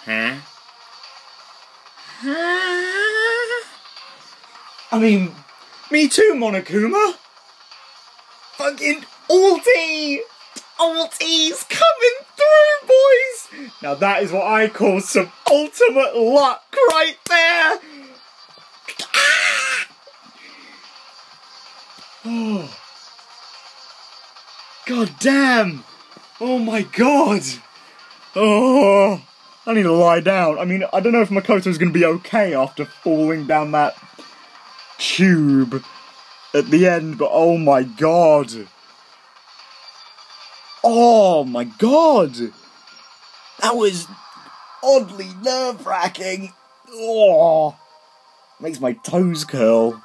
Huh? I mean, me too, Monokuma. Fucking ulti! Ulti's coming through, boys! Now that is what I call some ultimate luck right there! Oh. God damn! Oh my god! Oh, I need to lie down. I mean, I don't know if Makoto's gonna be okay after falling down that tube at the end, but oh my god! Oh my god! That was oddly nerve-wracking. Oh, makes my toes curl.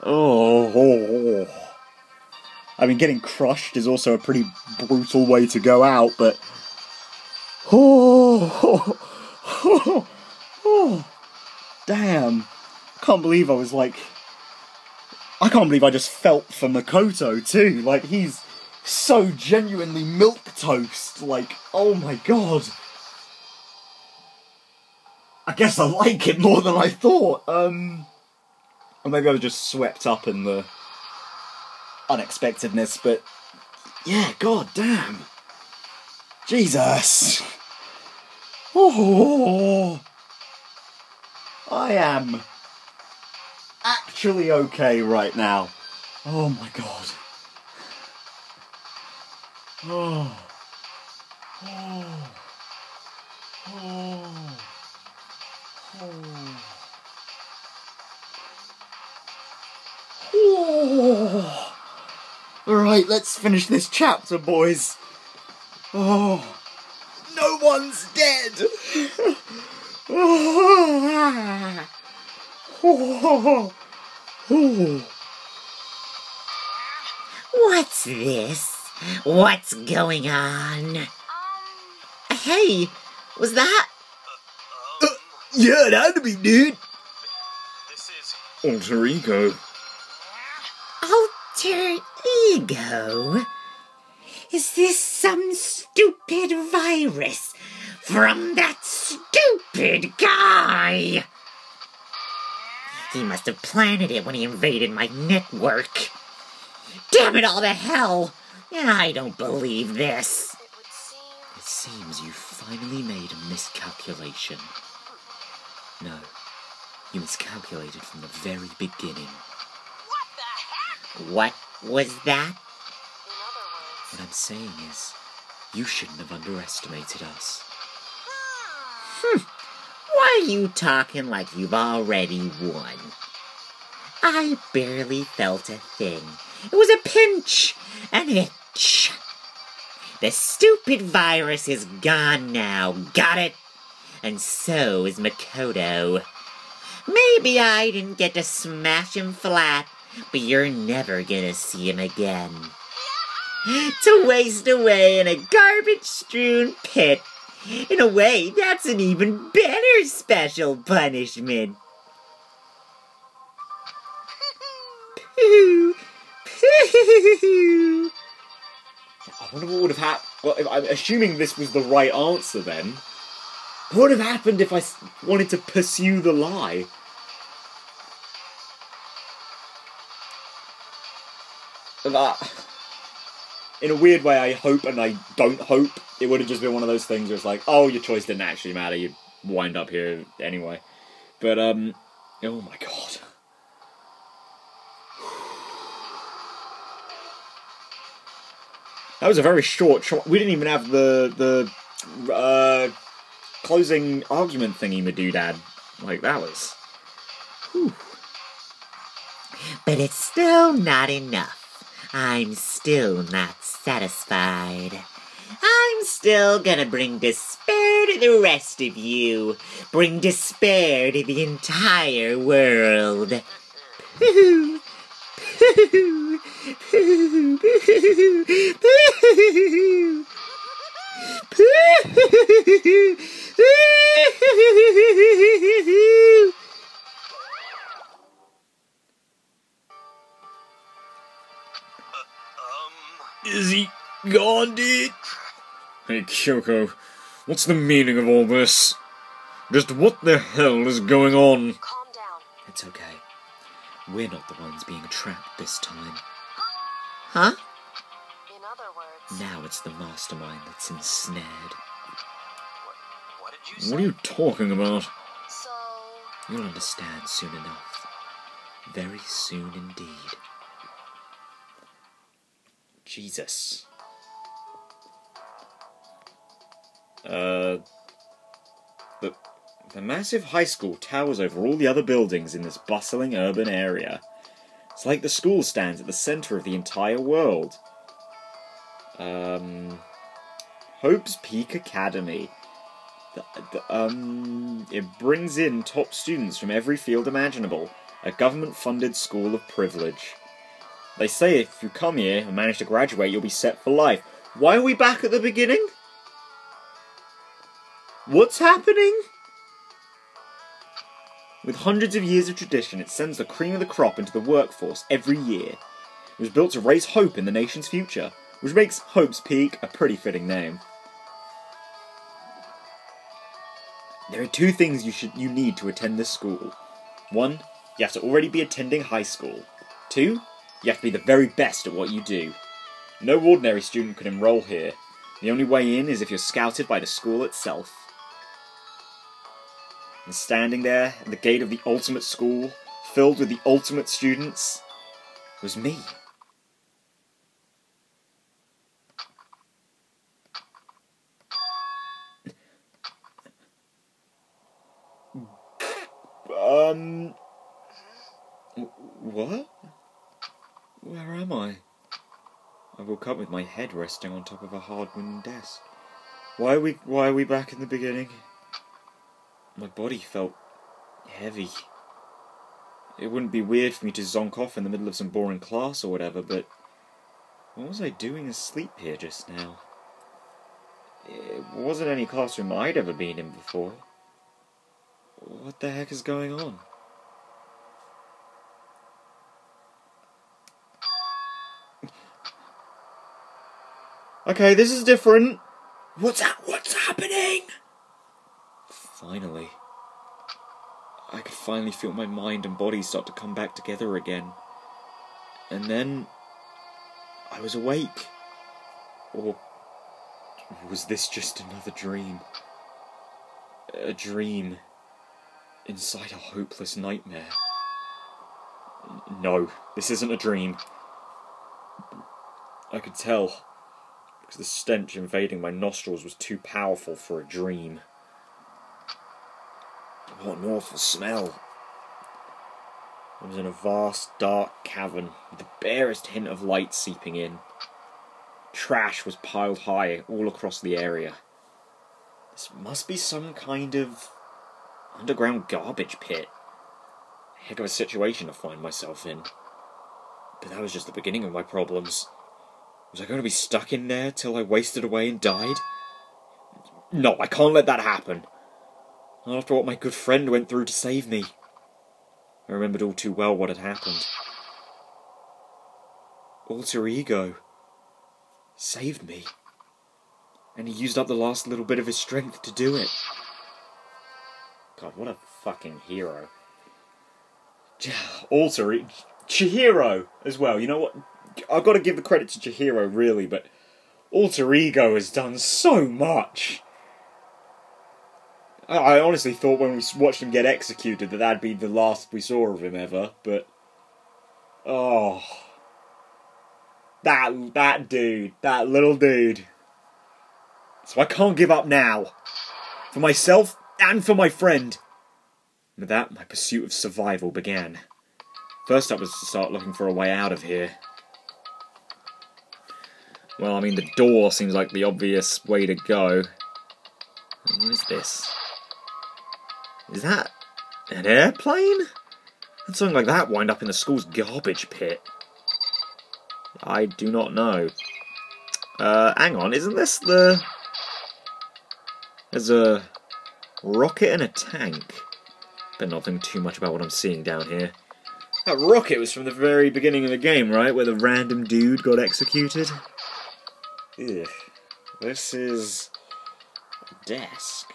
Oh. I mean, getting crushed is also a pretty brutal way to go out, but oh, damn! Can't believe I can't believe I just felt for Makoto too. Like, he's so genuinely milquetoast. Like, oh my god. I guess I like it more than I thought. Or maybe I was just swept up in the unexpectedness, but yeah, god damn. Jesus. Oh, I am actually okay right now. Oh my god. Oh. Oh. Oh. Oh. Oh. Alright, let's finish this chapter, boys. Oh. No one's dead! Oh. Oh. Oh. What's this? What's going on? Hey, was that? Yeah, it had to be, dude. This is alter ego. Alter ego? Is this some stupid virus from that stupid guy? He must have planted it when he invaded my network. Damn it all to hell! I don't believe this. It seems you finally made a miscalculation. No, you miscalculated from the very beginning. What the heck? What was that? What I'm saying is, you shouldn't have underestimated us. Why are you talking like you've already won? I barely felt a thing. It was a pinch, an itch. The stupid virus is gone now, got it? And so is Makoto. Maybe I didn't get to smash him flat, but you're never gonna see him again. To waste away in a garbage-strewn pit. In a way, that's an even better special punishment. I wonder what would have happened. Well, I'm assuming this was the right answer then. What would have happened if I wanted to pursue the lie? In a weird way, I hope and I don't hope. It would have just been one of those things where it's like, oh, your choice didn't actually matter. You wind up here anyway. But, oh my god. That was a very short. We didn't even have the closing argument thingy Madoodad. Like, that was... Whew. But it's still not enough. I'm still not satisfied. I'm still gonna bring despair to the rest of you. Bring despair to the entire world. Pooh, pooh, pooh, pooh, pooh, pooh, pooh. Is he gone, dude? Hey, Kyoko, what's the meaning of all this? Just what the hell is going on? Calm down. It's okay. We're not the ones being trapped this time. Huh? In other words... Now it's the mastermind that's ensnared. What did you say? What are you talking about? So... You'll understand soon enough. Very soon indeed. Jesus. The massive high school towers over all the other buildings in this bustling urban area. It's like the school stands at the centre of the entire world. Hope's Peak Academy. It brings in top students from every field imaginable. A government-funded school of privilege. They say if you come here and manage to graduate, you'll be set for life. Why are we back at the beginning? What's happening? With hundreds of years of tradition, it sends the cream of the crop into the workforce every year. It was built to raise hope in the nation's future, which makes Hope's Peak a pretty fitting name. There are two things you need to attend this school. One, you have to already be attending high school. Two, you have to be the very best at what you do. No ordinary student can enroll here. The only way in is if you're scouted by the school itself. And standing there at the gate of the ultimate school, filled with the ultimate students, was me. What? Where am I? I woke up with my head resting on top of a hard wooden desk. Why are we back in the beginning? My body felt heavy. It wouldn't be weird for me to zonk off in the middle of some boring class or whatever, but what was I doing asleep here just now? It wasn't any classroom I'd ever been in before. What the heck is going on? Okay, this is different. What's happening? Finally. I could finally feel my mind and body start to come back together again. And then I was awake. Or was this just another dream? A dream inside a hopeless nightmare. No, this isn't a dream. I could tell, because the stench invading my nostrils was too powerful for a dream. What an awful smell. I was in a vast, dark cavern, with the barest hint of light seeping in. Trash was piled high all across the area. This must be some kind of underground garbage pit. Heck of a situation to find myself in. But that was just the beginning of my problems. Was I going to be stuck in there till I wasted away and died? No, I can't let that happen. Not after what my good friend went through to save me. I remembered all too well what had happened. Alter Ego saved me. And he used up the last little bit of his strength to do it. God, what a fucking hero. Chihiro as well. You know what? I've got to give the credit to Chihiro, really, but Alter Ego has done so much. I honestly thought when we watched him get executed that that'd be the last we saw of him ever, but... Oh... That dude. That little dude. So I can't give up now. For myself and for my friend. With that, my pursuit of survival began. First up was to start looking for a way out of here. Well, I mean, the door seems like the obvious way to go. What is this? Is that an airplane? How'd something like that wind up in the school's garbage pit? I do not know. Hang on, isn't this the... There's a rocket and a tank. Better not think too much about what I'm seeing down here. That rocket was from the very beginning of the game, right? Where the random dude got executed. Ugh. This is... a desk.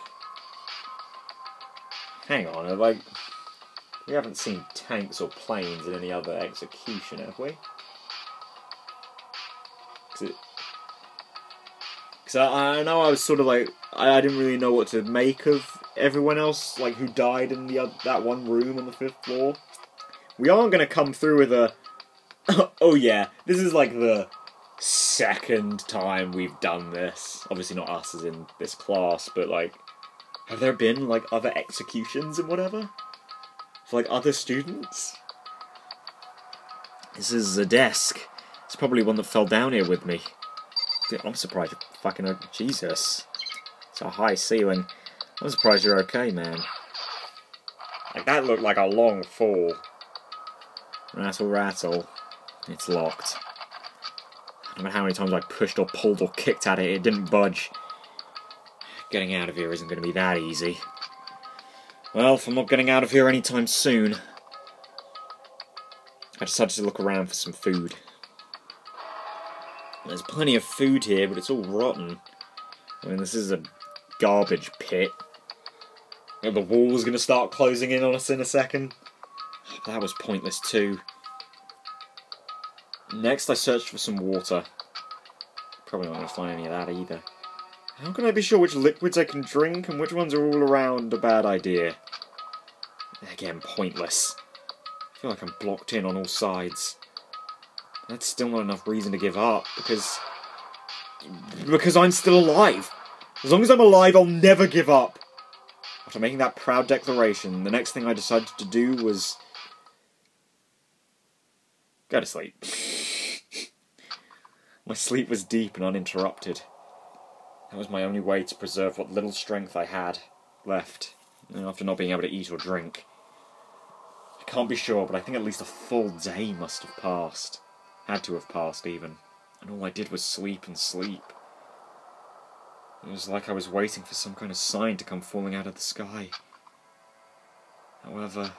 Hang on, like... We haven't seen tanks or planes in any other execution, have we? Because I know I was sort of like... I didn't really know what to make of everyone else, like, who died in that one room on the 5th floor. We aren't going to come through with a... oh yeah, this is like the 2nd time we've done this. Obviously not us as in this class, but like... Have there been, like, other executions and whatever? For, like, other students? This is a desk. It's probably one that fell down here with me. I'm surprised you're fucking... Jesus. It's a high ceiling. I'm surprised you're okay, man. Like, that looked like a long fall. Rattle, rattle. It's locked. I don't know how many times I pushed or pulled or kicked at it. It didn't budge. Getting out of here isn't going to be that easy. Well, if I'm not getting out of here anytime soon, I decided to look around for some food. There's plenty of food here, but it's all rotten. I mean, this is a garbage pit. And the wall's going to start closing in on us in a second. That was pointless too. Next, I searched for some water. Probably not going to find any of that either. How can I be sure which liquids I can drink and which ones are all around a bad idea? Again, pointless. I feel like I'm blocked in on all sides. That's still not enough reason to give up, because I'm still alive. As long as I'm alive, I'll never give up. After making that proud declaration, the next thing I decided to do was... go to sleep. My sleep was deep and uninterrupted. That was my only way to preserve what little strength I had left, after not being able to eat or drink. I can't be sure, but I think at least a full day must have passed. Had to have passed, even. And all I did was sleep and sleep. It was like I was waiting for some kind of sign to come falling out of the sky. However,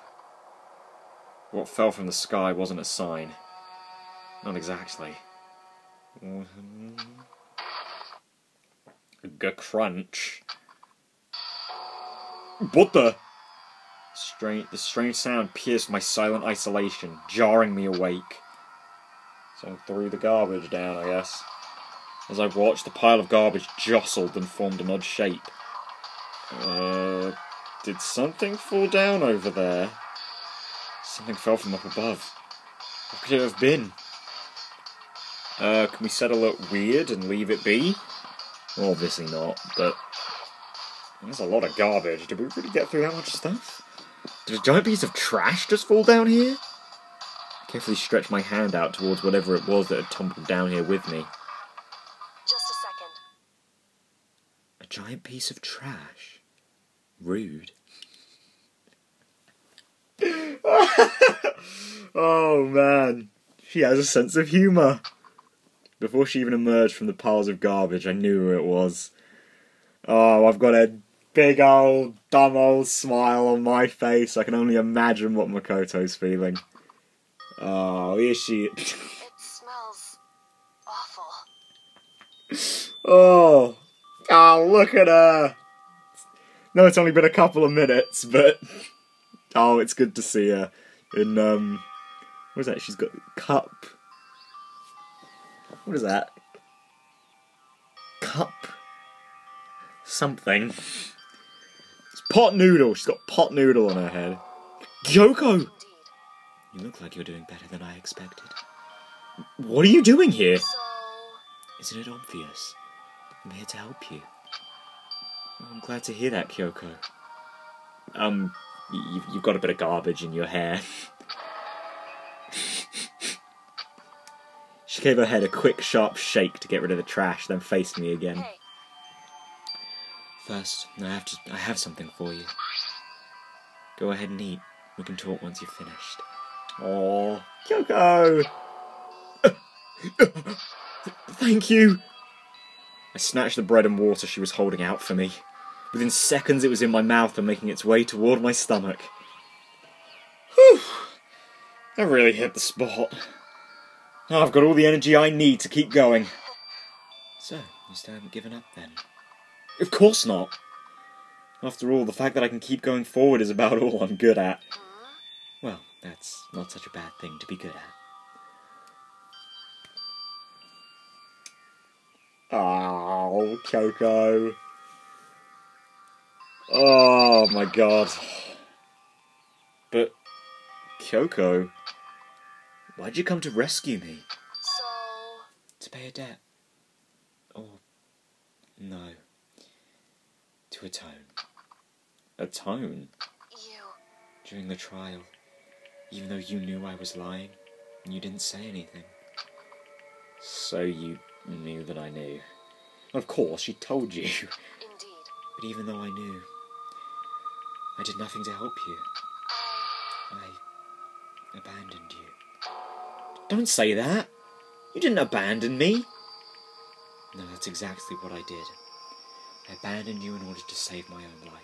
what fell from the sky wasn't a sign. Not exactly. Crunch. What the? The strange sound pierced my silent isolation, jarring me awake. So I threw the garbage down, I guess. As I watched, the pile of garbage jostled and formed an odd shape. Did something fall down over there? Something fell from up above. What could it have been? Can we settle it weird and leave it be? Well, obviously not, but... There's a lot of garbage. Did we really get through that much stuff? Did a giant piece of trash just fall down here? I carefully stretched my hand out towards whatever it was that had tumbled down here with me. Just a second. A giant piece of trash? Rude. Oh, man. She has a sense of humour. Before she even emerged from the piles of garbage, I knew who it was. Oh, I've got a big old, dumb old smile on my face. I can only imagine what Makoto's feeling. Oh, here she is. It smells awful. Oh, look at her. No, it's only been a couple of minutes, but... Oh, it's good to see her. In, what is that? She's got cup... What is that? Cup... something. It's pot noodle. She's got pot noodle on her head. Kyoko! Indeed. You look like you're doing better than I expected. What are you doing here? So... Isn't it obvious? I'm here to help you. Oh, I'm glad to hear that, Kyoko. You've got a bit of garbage in your hair. She gave her head a quick, sharp shake to get rid of the trash, then faced me again. Hey. First, I have something for you. Go ahead and eat. We can talk once you've finished. Oh, Kyoko! Thank you! I snatched the bread and water she was holding out for me. Within seconds it was in my mouth and making its way toward my stomach. Whew! That really hit the spot. Now I've got all the energy I need to keep going. So, you still haven't given up then? Of course not. After all, the fact that I can keep going forward is about all I'm good at. Well, that's not such a bad thing to be good at. Oh, Kyoko. Oh my god. But, Kyoko, why'd you come to rescue me? So... To pay a debt. Or, no. To atone. Atone? You... During the trial, even though you knew I was lying, and you didn't say anything. So you knew that I knew. Of course, she told you. Indeed. But even though I knew, I did nothing to help you. I abandoned you. Don't say that! You didn't abandon me! No, that's exactly what I did. I abandoned you in order to save my own life.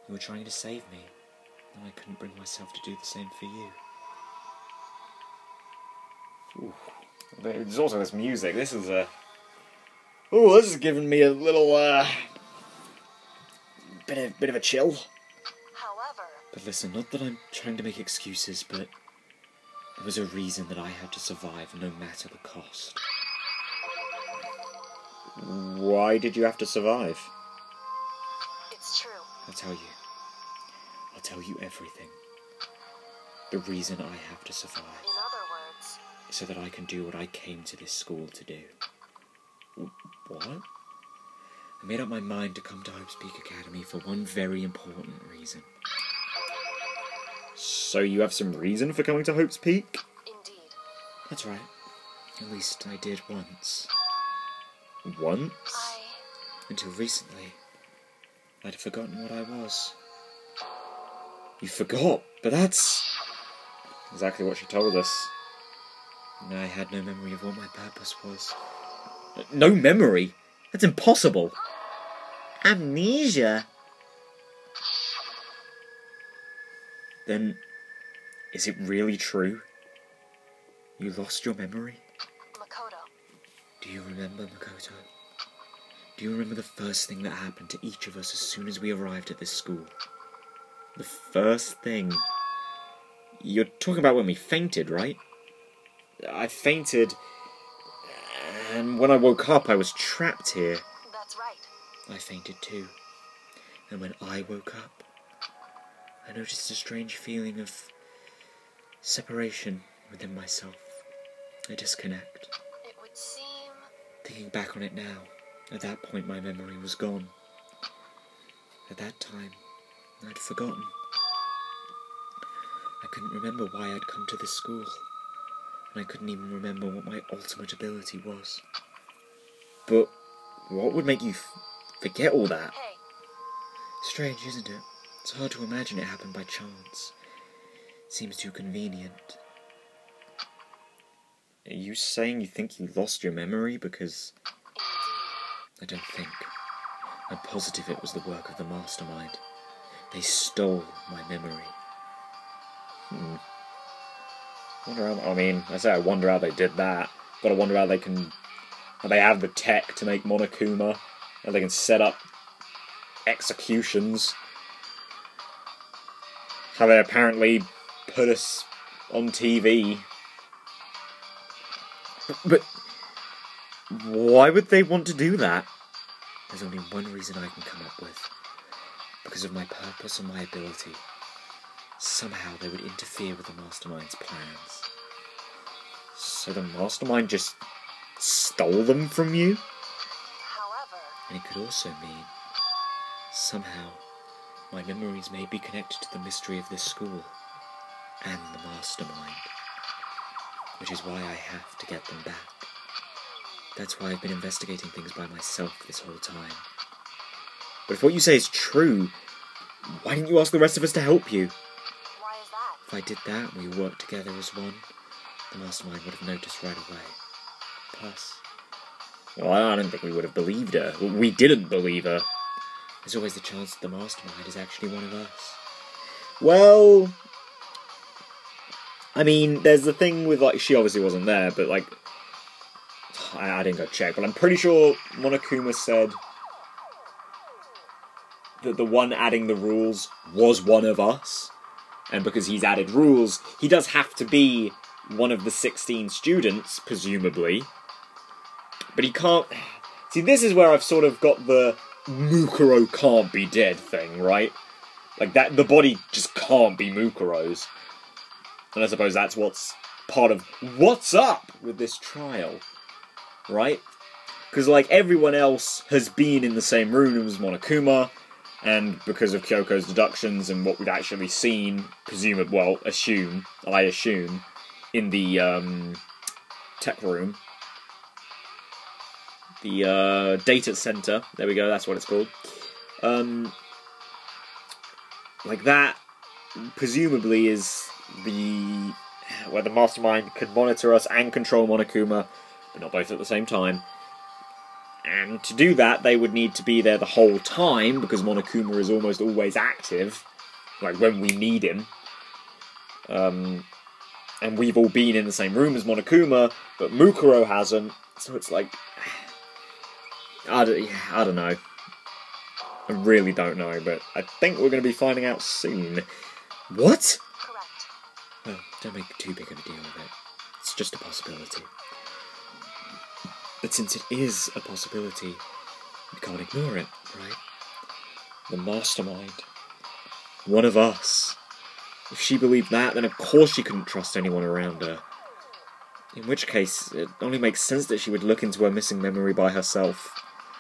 You were trying to save me, and I couldn't bring myself to do the same for you. Ooh. There's also this music. This is a... Ooh, this is giving me a little, bit of a chill. However... But listen, not that I'm trying to make excuses, but there was a reason that I had to survive no matter the cost. Why did you have to survive? It's true. I'll tell you. I'll tell you everything. The reason I have to survive In other words... is so that I can do what I came to this school to do. What? I made up my mind to come to Hope's Peak Academy for one very important reason. So you have some reason for coming to Hope's Peak? Indeed. That's right. At least I did once. Once? Until recently, I'd forgotten what I was. You forgot? But that's exactly what she told us. And I had no memory of what my purpose was. No memory? That's impossible. Amnesia. Then, is it really true? You lost your memory? Makoto. Do you remember, Makoto? Do you remember the first thing that happened to each of us as soon as we arrived at this school? The first thing... You're talking about when we fainted, right? I fainted, and when I woke up I was trapped here. That's right. I fainted too. And when I woke up, I noticed a strange feeling of separation within myself. A disconnect. It would seem... Thinking back on it now, at that point my memory was gone. At that time, I'd forgotten. I couldn't remember why I'd come to this school, and I couldn't even remember what my ultimate ability was. But what would make you forget all that? Hey. Strange, isn't it? It's hard to imagine it happened by chance. It seems too convenient. Are you saying you think you lost your memory because... I don't think. I'm positive it was the work of the mastermind. They stole my memory. Wonder how, I mean, I say I wonder how they did that. Gotta wonder how they can... How they have the tech to make Monokuma. How they can set up executions. How they apparently put us on TV. But why would they want to do that? There's only one reason I can come up with. Because of my purpose and my ability. Somehow they would interfere with the mastermind's plans. So the mastermind just stole them from you? However... And it could also mean, somehow, my memories may be connected to the mystery of this school and the mastermind. Which is why I have to get them back. That's why I've been investigating things by myself this whole time. But if what you say is true, why didn't you ask the rest of us to help you? Why is that? If I did that and we worked together as one, the mastermind would have noticed right away. Plus, well, I don't think we would have believed her. We didn't believe her. There's always the chance that the mastermind is actually one of us. Well, I mean, there's the thing with, like, she obviously wasn't there, but, like, I didn't go check, but I'm pretty sure Monokuma said that the one adding the rules was one of us, and because he's added rules, he does have to be one of the 16 students, presumably. But he can't... See, this is where I've sort of got the Mukuro can't be dead thing, right? Like, that, the body just can't be Mukuro's. And I suppose that's what's part of what's up with this trial, right? Because, like, everyone else has been in the same room as Monokuma, and because of Kyoko's deductions and what we've actually seen, I assume, in the, tech room, the, data center, there we go, that's what it's called, like, that, presumably, is where the Mastermind could monitor us and control Monokuma, but not both at the same time. And to do that, they would need to be there the whole time, because Monokuma is almost always active, like when we need him. And we've all been in the same room as Monokuma, but Mukuro hasn't, so it's like... I don't know. I really don't know, but I think we're going to be finding out soon. What? Correct. Well, don't make too big of a deal of it. It's just a possibility. But since it is a possibility, we can't ignore it, right? The Mastermind. One of us. If she believed that, then of course she couldn't trust anyone around her. In which case, it only makes sense that she would look into her missing memory by herself.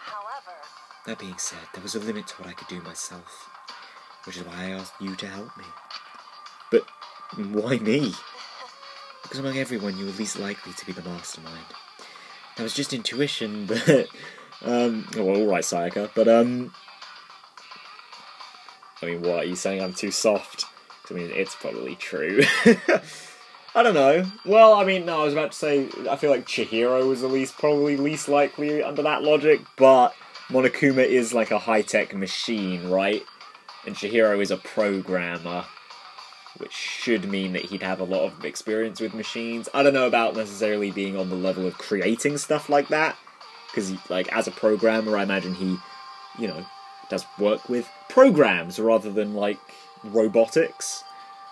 However, That being said, there was a limit to what I could do myself, which is why I asked you to help me. But why me? Because among everyone, you were least likely to be the Mastermind. That was just intuition, but... well, alright, Sayaka, but, I mean, what, are you saying I'm too soft? I mean, it's probably true. I don't know. Well, I mean, no, I was about to say, I feel like Chihiro was probably least likely under that logic, but Monokuma is like a high-tech machine, right? And Chihiro is a programmer, which should mean that he'd have a lot of experience with machines. I don't know about necessarily being on the level of creating stuff like that, because, like, as a programmer, I imagine he, you know, does work with programs rather than, like, robotics.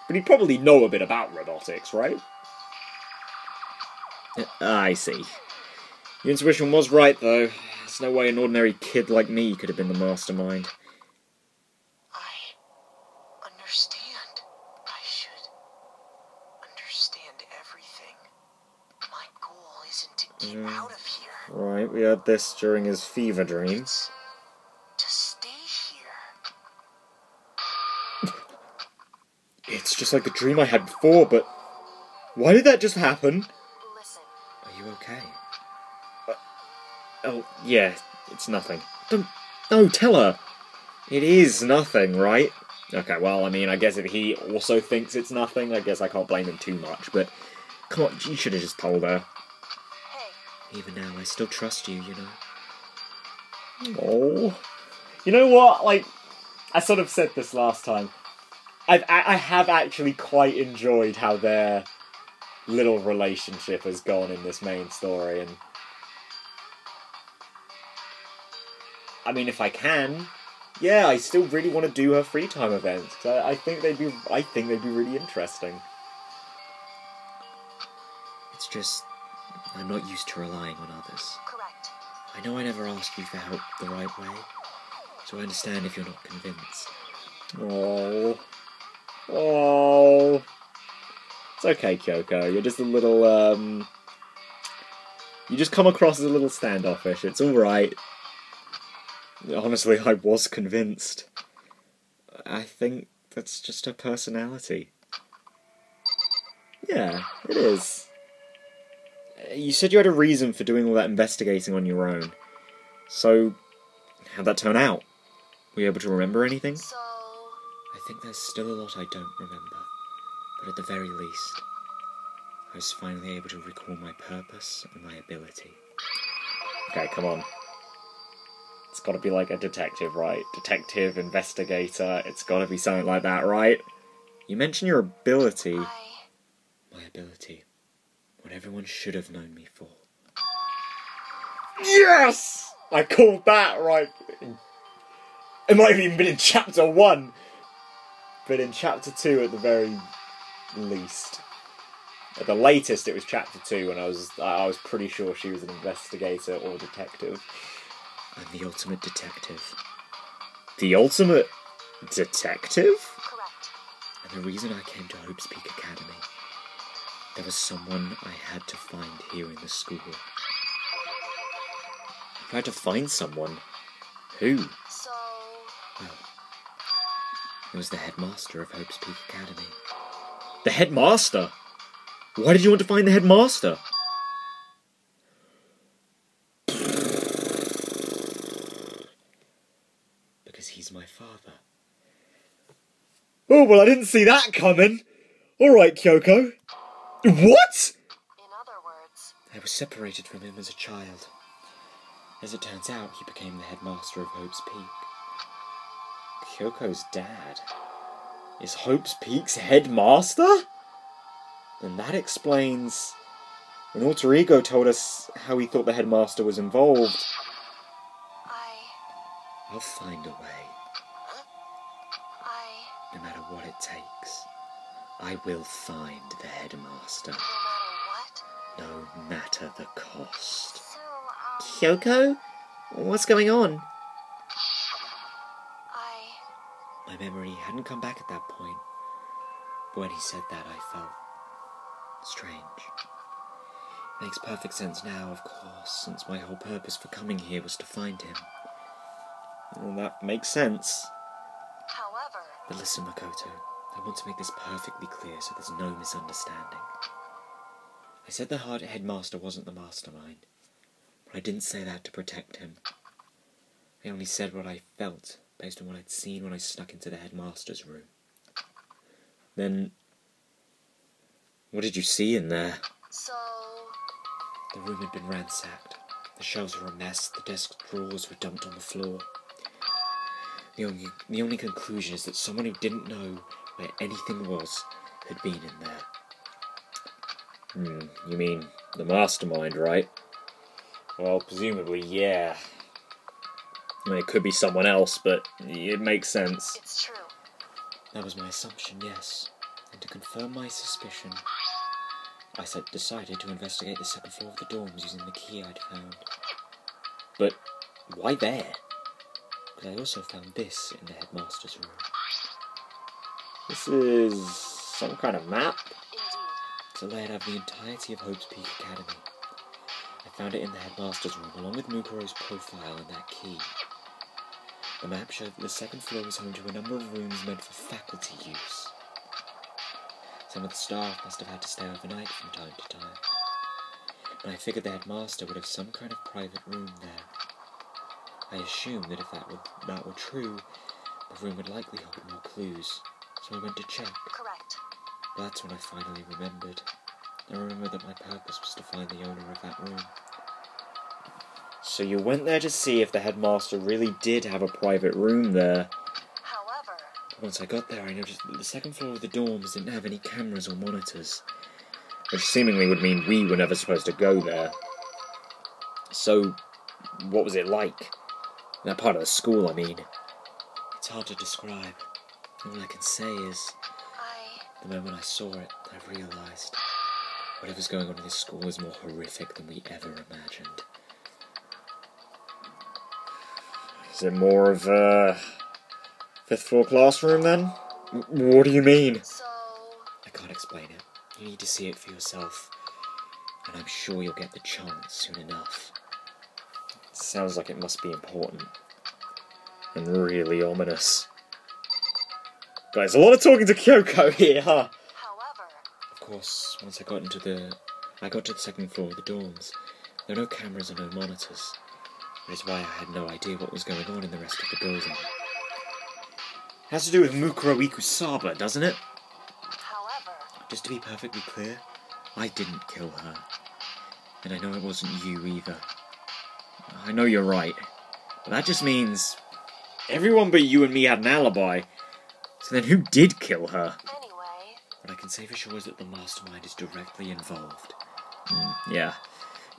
But he'd probably know a bit about robotics, right? I see. Your intuition was right, though. There's no way an ordinary kid like me could have been the Mastermind. I understand. I should understand everything. My goal isn't to get out of here. Right, we had this during his fever dream. It's to stay here. It's just like the dream I had before, but... Why did that just happen? listen. Are you okay? Oh, yeah, it's nothing. No, tell her! It is nothing, right? Okay, well, I mean, I guess if he also thinks it's nothing, I guess I can't blame him too much, but... Come on, you should have just told her. Hey, Even now, I still trust you, you know? Oh. You know what? Like, I sort of said this last time. I have actually quite enjoyed how their little relationship has gone in this main story, and... I mean, if I can, yeah, I still really want to do her free time events, because I think they'd be really interesting. It's just, I'm not used to relying on others. correct. I know I never asked you for help the right way, so I understand if you're not convinced. Oh. It's okay, Kyoko, you're just a little, you just come across as a little standoffish, it's alright. Honestly, I was convinced. I think that's just her personality. Yeah, it is. You said you had a reason for doing all that investigating on your own. So, how'd that turn out? Were you able to remember anything? So, I think there's still a lot I don't remember. But at the very least, I was finally able to recall my purpose and my ability. Okay, come on. It's gotta be like a detective, right? Detective, investigator, it's gotta be something like that, right? You mentioned your ability. My ability. What everyone should have known me for. Yes! I called that right. It might have even been in chapter 1. But in chapter 2 at the very least. At the latest it was chapter 2, and I was pretty sure she was an investigator or detective. I'm the ultimate detective. The ultimate detective? Correct. And the reason I came to Hope's Peak Academy, there was someone I had to find here in the school. I tried to find someone. Who? So, Well, it was the headmaster of Hope's Peak Academy. The headmaster? Why did you want to find the headmaster? Because he's my father. Oh, well, I didn't see that coming. All right, Kyoko. What? in other words, I was separated from him as a child. As it turns out, he became the headmaster of Hope's Peak. Kyoko's dad is Hope's Peak's headmaster? And that explains when Alter Ego told us how he thought the headmaster was involved. I'll find a way. No matter what it takes, I will find the headmaster. no matter what? No matter the cost. So, Kyoko? What's going on? My memory hadn't come back at that point, but when he said that, I felt strange. Makes perfect sense now, of course, since my whole purpose for coming here was to find him. Well, that makes sense. however, But listen, Makoto, I want to make this perfectly clear so there's no misunderstanding. I said the hard headmaster wasn't the mastermind, but I didn't say that to protect him. I only said what I felt, based on what I'd seen when I snuck into the headmaster's room. Then, what did you see in there? so, The room had been ransacked. The shelves were a mess, the desk drawers were dumped on the floor. The only conclusion is that someone who didn't know where anything was had been in there. You mean the mastermind, right? Well, presumably, yeah. I mean, it could be someone else, but it makes sense. it's true. That was my assumption, yes. And to confirm my suspicion, I decided to investigate the second floor of the dorms using the key I'd found. But why there? Because I also found this in the headmaster's room. This is some kind of map? Indeed. It's a layout of the entirety of Hope's Peak Academy. I found it in the headmaster's room, along with Mukuro's profile and that key. The map showed that the second floor was home to a number of rooms meant for faculty use. Some of the staff must have had to stay overnight from time to time. And I figured the headmaster would have some kind of private room there. I assumed that if that were true, the room would likely hold more clues, so I went to check. Correct. That's when I finally remembered. I remembered that my purpose was to find the owner of that room. So you went there to see if the headmaster really did have a private room there. However, Once I got there, I noticed that the second floor of the dorms didn't have any cameras or monitors, which seemingly would mean we were never supposed to go there. So, what was it like? That part of the school, I mean. It's hard to describe. All I can say is, the moment I saw it, I realised whatever's going on in this school is more horrific than we ever imagined. Is it more of a fifth floor classroom then? What do you mean? so, I can't explain it. You need to see it for yourself. And I'm sure you'll get the chance soon enough. It sounds like it must be important. And really ominous. Guys, a lot of talking to Kyoko here, huh? however, Of course, once I got to the second floor of the dorms, there were no cameras or no monitors. Which is why I had no idea what was going on in the rest of the building. It has to do with Mukuro Ikusaba, doesn't it? however, Just to be perfectly clear, I didn't kill her. And I know it wasn't you either. I know you're right. But that just means everyone but you and me had an alibi. So then who did kill her? anyway, What I can say for sure is that the mastermind is directly involved. Yeah.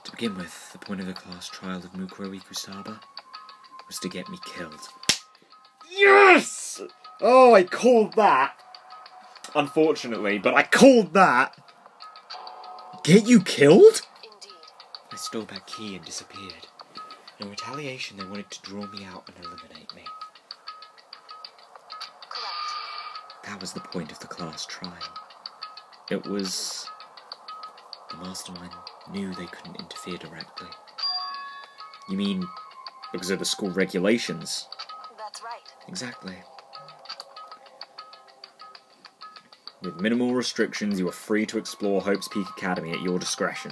To begin with, the point of the class trial of Mukuro Ikusaba was to get me killed. Yes! Oh, I called that. Unfortunately, but I called that. Get you killed? Indeed. I stole that key and disappeared. In retaliation, they wanted to draw me out and eliminate me. Correct. That was the point of the class trial. It was... The mastermind knew they couldn't interfere directly. You mean because of the school regulations? That's right. Exactly. With minimal restrictions, you are free to explore Hope's Peak Academy at your discretion.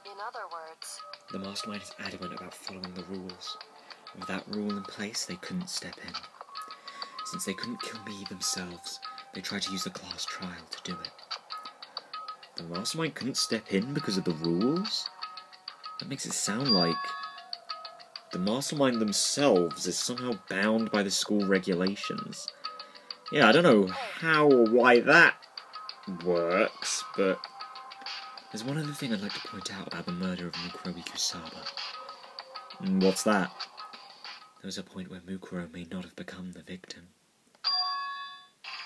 In other words, The mastermind is adamant about following the rules. With that rule in place, they couldn't step in. Since they couldn't kill me themselves, they tried to use the class trial to do it. The mastermind couldn't step in because of the rules? That makes it sound like the mastermind themselves is somehow bound by the school regulations. Yeah, I don't know how or why that works, but there's one other thing I'd like to point out about the murder of Mukuro Kusaba. What's that? There was a point where Mukuro may not have become the victim.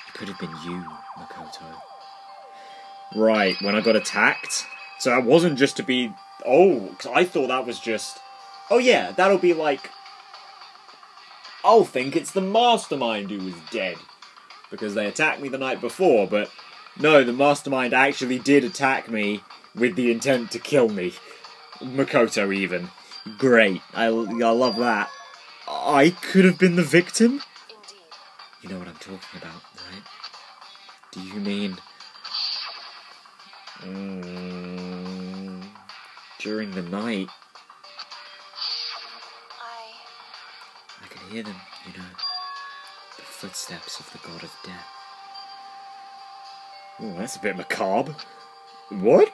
It could have been you, Makoto. Right, when I got attacked? So that wasn't just to be... Oh, 'cause I thought that was just... Oh yeah, that'll be like... I'll think it's the mastermind who was dead. Because they attacked me the night before, but... No, the mastermind actually did attack me with the intent to kill me. Makoto, even. Great. I love that. I could have been the victim? indeed. You know what I'm talking about, right? Do you mean... during the night, I can hear them, you know. The footsteps of the god of death. Oh, that's a bit macabre. What?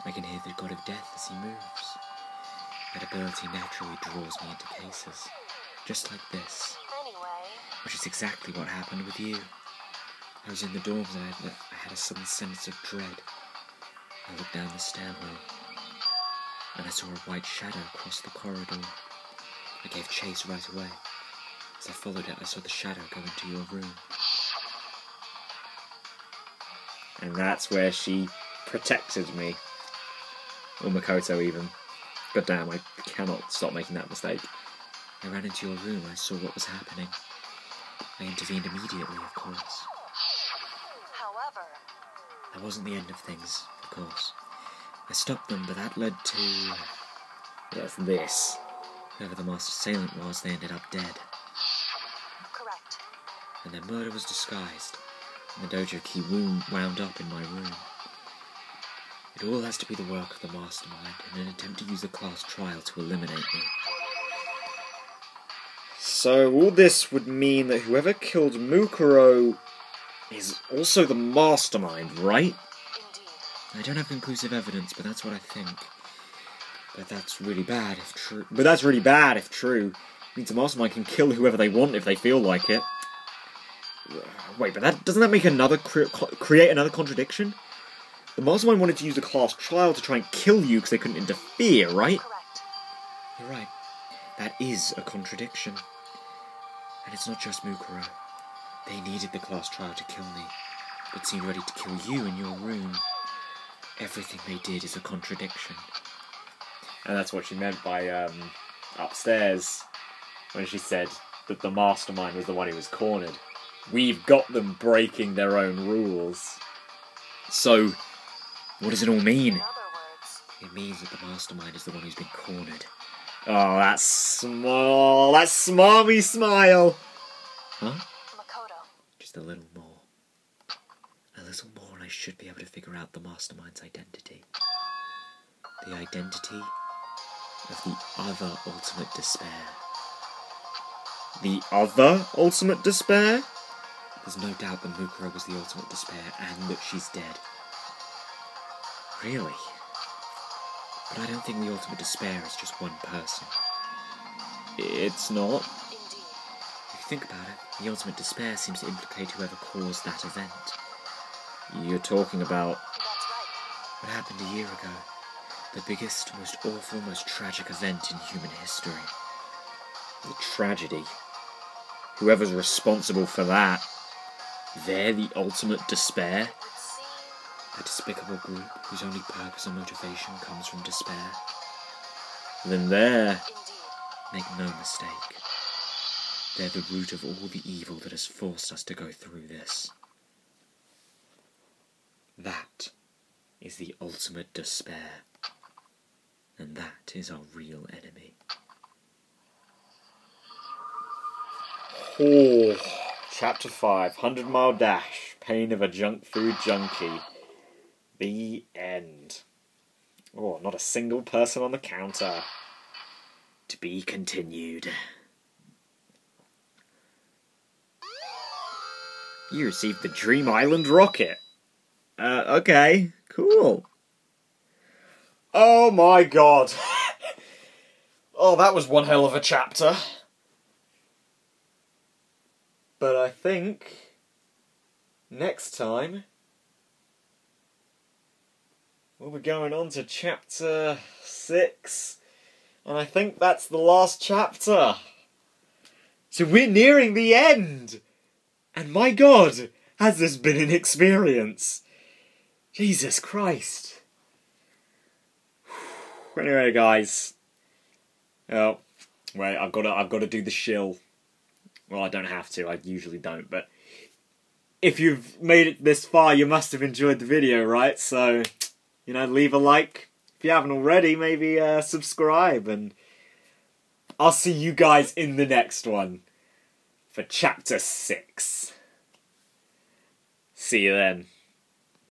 I can hear the god of death as he moves. That ability naturally draws me into cases, just like this, Anyway, which is exactly what happened with you. I was in the dorms and I had a sudden sense of dread. I looked down the stairwell, and I saw a white shadow cross the corridor. I gave chase right away. As I followed it, I saw the shadow go into your room. And that's where she protected me. Or Makoto, even. But damn, I cannot stop making that mistake. I ran into your room, I saw what was happening. I intervened immediately, of course. however, That wasn't the end of things, of course. I stopped them, but that led to... yes, this. Whoever the master assailant was, they ended up dead. correct. And their murder was disguised, and the dojo key wound up in my room. It all has to be the work of the mastermind in an attempt to use the class trial to eliminate me. So all this would mean that whoever killed Mukuro is also the mastermind, right? Indeed. I don't have conclusive evidence, but that's what I think. But that's really bad if true. It means the mastermind can kill whoever they want if they feel like it. Wait, but doesn't that make another create another contradiction? The mastermind wanted to use the class trial to try and kill you because they couldn't interfere, right? Correct. You're right. That is a contradiction. And it's not just Mukuro. They needed the class trial to kill me, but seemed ready to kill you in your room. Everything they did is a contradiction. And that's what she meant by, upstairs, when she said that the mastermind was the one who was cornered. We've got them breaking their own rules. So, what does it all mean? In other words, It means that the mastermind is the one who's been cornered. Oh, that's small. That smarmy smile. Huh? Makoto. Just a little more. A little more and I should be able to figure out the mastermind's identity. The identity of the other ultimate despair. The other ultimate despair? There's no doubt that Mukuro was the ultimate despair and that she's dead. Really? But I don't think the ultimate despair is just one person. It's not. Indeed. If you think about it, the ultimate despair seems to implicate whoever caused that event. You're talking about That's right. what happened a year ago. The biggest, most awful, most tragic event in human history. The tragedy Whoever's responsible for that. They're the ultimate despair. A despicable group whose only purpose and motivation comes from despair. Then they're, make no mistake, they're the root of all the evil that has forced us to go through this. That is the ultimate despair. And that is our real enemy. Oh, Chapter 5, 100 Mile Dash, Pain of a Junk Food Junkie. The end. Oh, not a single person on the counter. To be continued. You received the Dream Island rocket. Okay, cool. Oh my god. Oh, that was one hell of a chapter. But I think next time we'll be going on to chapter 6. And I think that's the last chapter. So we're nearing the end. And my god, has this been an experience? Jesus Christ. Anyway, guys. Oh, wait, I've got to do the shill. Well, I don't have to. I usually don't, but if you've made it this far, you must have enjoyed the video, right? So, you know, leave a like. If you haven't already, maybe subscribe, and I'll see you guys in the next one for chapter 6. See you then.